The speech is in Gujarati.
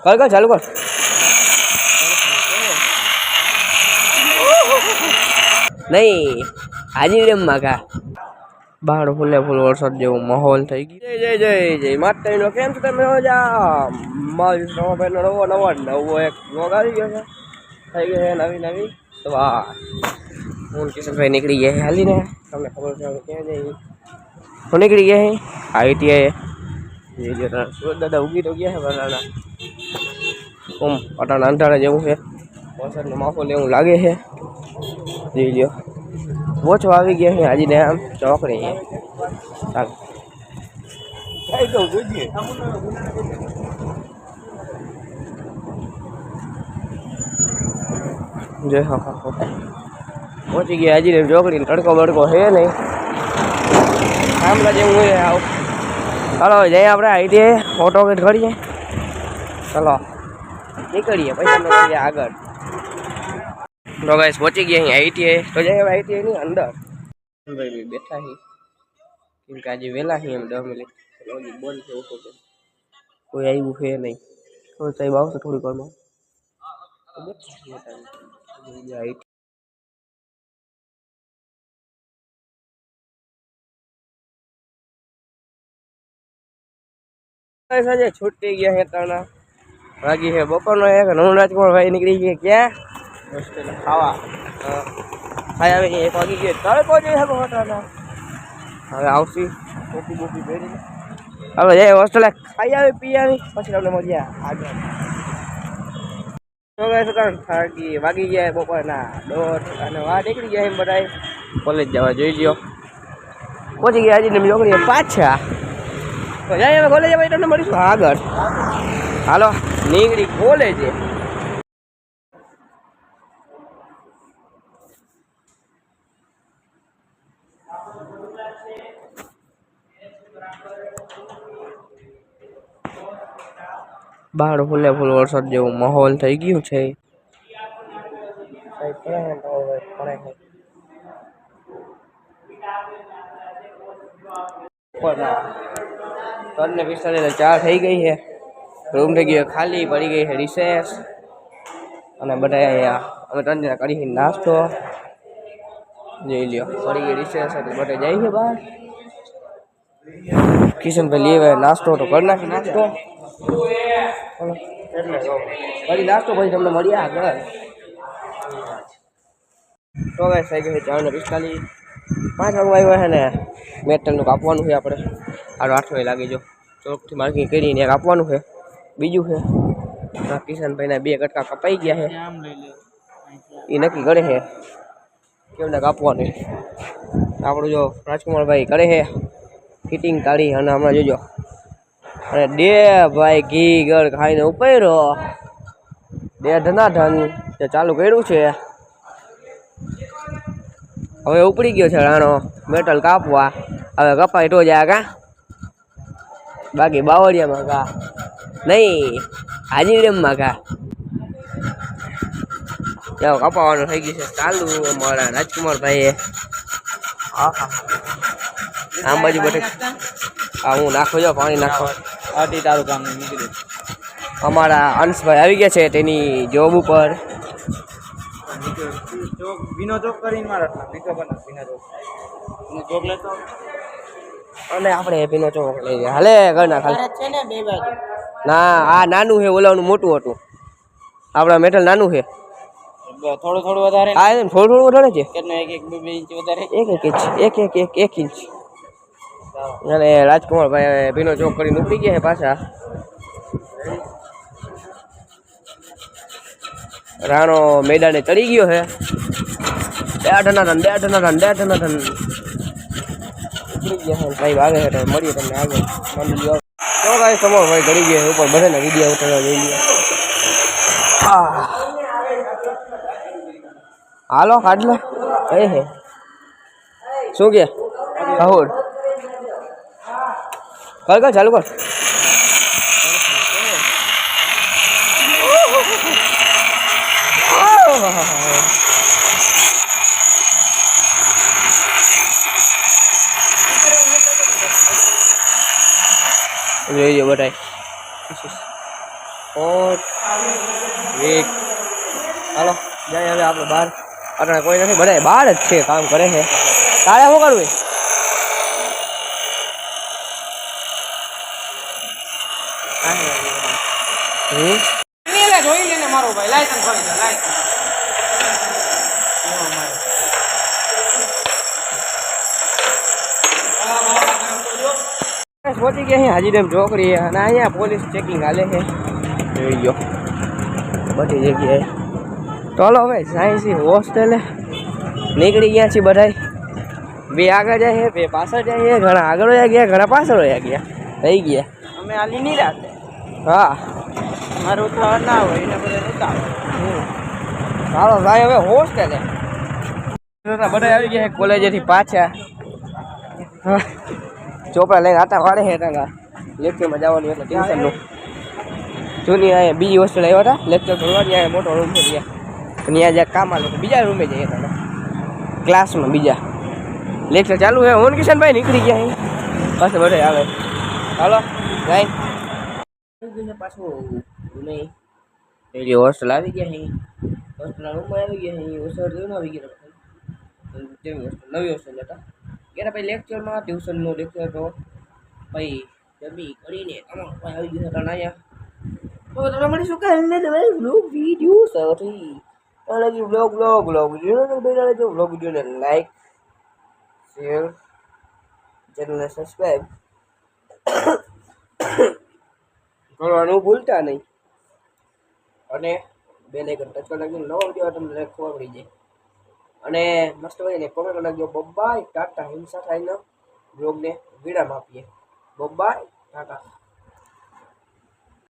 કર કર ચાલુ કર નહીં હાજી ડેમમાં કા બહાર ફૂલે ફૂલ વરસાદ જેવો માહોલ થઈ ગયો જય જય જય જય માતાજીનો કેમ છો તમે મજા મારી ભાઈનો નવો એક વ્લોગ આવી ગયો છે થઈ ગયો છે નવી તો આ હું કિશનભાઈ નીકળી ગયા છે હાલીને તમને ખબર છે હવે ક્યાં જઈએ હું નીકળી ગયા છે આઈટીઆઈ જે સુરત દાદા ઉગી તો ગયા છે બનાના અટાણા અંધારા જેવું છે વરસાદનો માહોલ એવું લાગે છે જોઈ લ્યો ઓછો આવી ગયા છે હાજી ને આમ ચોકડી ચાલ જય હા પહોંચી ગયા હાજી ને ચોકડી તડકો બડકો છે નહીં આમલા જેવું હોય આવ ચાલો જઈએ આપણે આઈટીઆઈ ઓટો વેટ કરીએ ચલો નીકળીએ પૈસા મળીએ આગળ તો ગાઈસ પહોંચી ગયા અહીં આઈટીઆઈ તો જઈએ આઈટીઆઈ ની અંદર ભાઈ બેઠા છીએ કેમ કે આજે વહેલા છીએ એમ 10 મિનિટ બંધ છે ઓટો કે કોઈ આવ્યું છે નહીં તો સાહેબ આવશે થોડીક વારમાં સાંજે છૂટી ગયા છે તાણા વાગી છે બપોરનો એક નવરાજકુમાર ભાઈ નીકળી ગયા ક્યાં હોસ્ટેલ ખાવા ખાઈ આવી 1 વાગી ગયો તડકો જોઈએ છે હોટાના હવે આવશી ટોપી બોપી પહેરીને હવે જઈએ હોસ્ટેલે ખાઈ આવી પી આવી પછી તમને મળ્યા આગળ તો ગઈ સતાણ થાકી વાગી ગયા બપોરના 1:30 અને વા નીકળી ગયા એમ બધા કોલેજ જવા જોઈ લ્યો પહોંચી ગયા હજી ને છોકરીએ પાછા તો જાય હવે કોલેજ ભાઈ તમને મળીશું આગળ હાલો નીકળી કોલેજે બહાર ફૂલે ફૂલ વરસાદ જેવું માહોલ થઈ ગયું છે ને 4 થઈ ગઈ છે રૂમ થઈ ગયો ખાલી પડી ગઈ છે રિસેસ અને બધા અહીંયા અમે 3 જણા કરી નાસ્તો જોઈ લ્યો પડી ગઈ રિસેસ એટલે બધા જાય છે બહાર કિશનભાઈ લેવે નાસ્તો તો કરી નાખી નાસ્તો કરી નાસ્તો પછી તમને મળ્યા આગળ તો ગાઈસ થઈ ગઈ 4:45 5 વાગવા આવ્યા છે ને મેટલનું કાપવાનું છે આપણે 8 લાગી જો ચોકથી માર્કિંગ કરીને એક આપવાનું છે બીજું છે કિશનભાઈના 2 કટકા કપાઈ ગયા છે એ નક્કી કરે છે કેમને કાપવાનું આપણું જો રાજકુમારભાઈ કરે છે ફિટિંગ કાઢી અને હમણાં જોજો અને ડે ભાઈ ઘી ગળ ખાઈને ઉપાડ્યો ડે ધનાધન જે ચાલુ કર્યું છે હવે ઉપડી ગયો છે રાણો મેટલ કાપવા હવે કપાઈ તો જાય કા બાકી બાવળિયામાં કા નહીં હાજી ડેમમાં કા જાઓ કપાવાનું થઈ ગયું છે ચાલુ અમારા રાજકુમારભાઈએ આમ બાજુ બધે હું નાખો જો પાણી નાખો આટી તારું કામ નીકળી અમારા અંશભાઈ આવી ગયા છે તેની જોબ ઉપર વિનો ચોક કરીને મારા ચોક લેતો અને આપણે પીનો ચોક લઈ ગયા હાલે ઘરના ખાલી ના આ નાનું છે ઓલાનું મોટું હતું આપણા મેટલ નાનું છે થોડું વધારે હા એમ થોડું વધારે છે કેટલું 1 ઇંચ વધારે 1 ઇંચ અને રાજકુમારભાઈ ભીનો ચોક કરીને ઉપડી ગયા છે પાછા રાણો મેદાને ચડી ગયો છે બે ધનાધન ઉપડી ગયા છે ભાઈ આવે છે મળીએ તમને આગળ મંડળી તો કાંઈ સમોર ભાઈ ઘડી ગયા ઉપર બધાને વિડીયો ઉતારવા જઈ લે હાલો કાઢ લે હે શું કે રાહુલ કર ચાલુ કર જોઈ લો બધાય કોટ વીક હાલો જાય હવે આપણે બહાર અટાણે કોઈ નથી બધા બહાર જ છે કામ કરે છે તારે શું કરવું જોઈ લેને મારો ભાઈ લાયસન્સ ફરી જાય લાયસન્સ પહોંચી ગયા અહીંયા હાજીરામ ચોકડી અને અહીંયા પોલીસ ચેકિંગ હાલે છે જોઈ ગયો બધી જગ્યાએ તો હલો હવે સાયન્સી હોસ્ટેલે નીકળી ગયા છીએ બધા બે આગળ જાય છે બે પાછળ જાય છે ઘણા આગળ વયા ગયા ઘણા પાછળ વયા ગયા થઈ ગયા અમે હાલી નહીં રાખે હા મારું ઉતાવળ ના હોય એને બધા ઉતાવળ ચાલો ભાઈ હવે હોસ્ટેલે બધા આવી ગયા છે કોલેજેથી પાછા હા ચોપડા લઈને આટા વાળે છે ત્યાં લેક્ચરમાં જવાનું એટલે ટેન્શનનું જૂની અહીંયા બીજી હોસ્ટેલ આવ્યા હતા લેક્ચર કરવા ત્યાં મોટો રૂમ છે ત્યાં પણ ત્યાં જ્યાં કામ આવે તો બીજા રૂમે જઈએ તમે ક્લાસમાં બીજા લેક્ચર ચાલુ છે ઓન કિશનભાઈ નીકળી ગયા અહીં પાછળ બધા આવે હાલો જાય પાછું નહીં પેલી હોસ્ટેલ આવી ગયા અહીં હોસ્ટેલના રૂમમાં આવી ગયા અહીં હોસ્ટેલ રૂમમાં આવી ગયા તેવી હોસ્ટેલ નવી હોસ્ટેલ હતા ત્યારે પછી લેક્ચરમાં ટ્યુશનનો લેક્ચર તો પછી જમી કરીને તમારું ભાઈ આવી ગયું હતા અહીંયા તો તમે મળીશું કે બ્લોગ વિડીયો સૌથી અલગ બ્લોગ વિડીયો બ્લોગ વિડીયોને લાઈક શેર ચેનલને સબસ્ક્રાઈબ કરવાનું ભૂલતા નહીં અને બેલ આઇકન ટચ કરી નાખજો નવો વિડીયો તમને ખબર પડી જાય અને મસ્ત હોય કોમેન્ટ નાખજો બબ્બાય ટાટા હિંસા થાય ને બ્લોગને વિરામ આપીએ બબ્બાય ટાટા